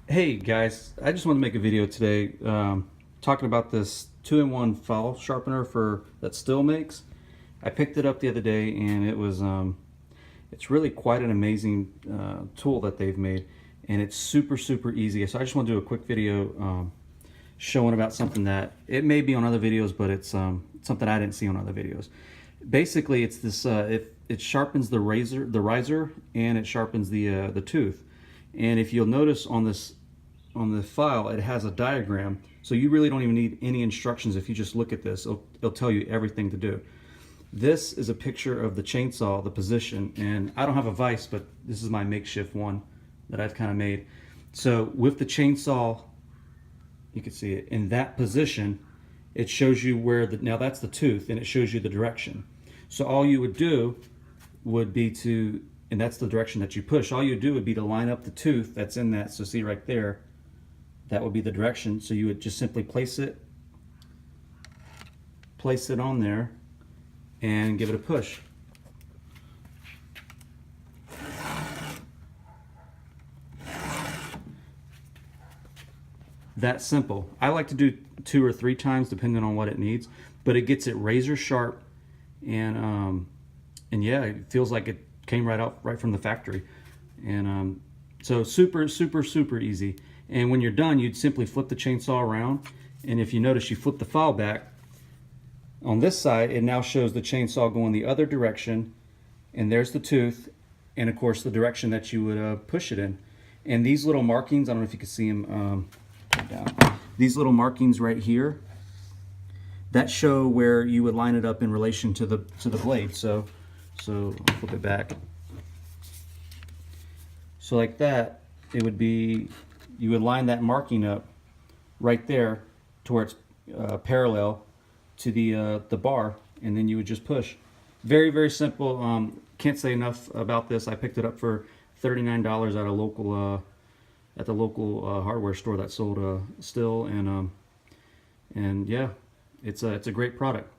Hey guys, I just wanted to make a video today talking about this 2-in-1 file sharpener that Stihl makes. I picked it up the other day and it's really quite an amazing tool that they've made, and it's super easy. So I just want to do a quick video showing about something that it may be on other videos, but it's something I didn't see on other videos. Basically, it's this it sharpens the riser, and it sharpens the tooth. And if you'll notice on the file, it has a diagram, so you really don't even need any instructions. If you just look at this, it'll tell you everything to do. This is a picture of the chainsaw, the position, and I don't have a vise, but this is my makeshift one that I've kind of made. So with the chainsaw, you can see it in that position. It shows you where now that's the tooth, and it shows you the direction. So all you would do would be and that's the direction that you push. All you do would be to line up the tooth that's in that. So see right there, that would be the direction. So you would just simply place it on there and give it a push. That simple. I like to do 2 or 3 times depending on what it needs, but it gets it razor sharp, and yeah, it feels like it came right from the factory. And so super easy. And when you're done, you'd simply flip the chainsaw around, and if you notice, you flip the file back on this side, it now shows the chainsaw going the other direction, and there's the tooth, and of course the direction that you would push it in. And these little markings, I don't know if you can see them down. These little markings right here, that show where you would line it up in relation to the blade. So I'll flip it back. So like that, it would be, you would line that marking up right there to where it's parallel to the bar, and then you would just push. Very simple. Can't say enough about this. I picked it up for $39 at the local hardware store that sold Stihl, and yeah, it's a great product.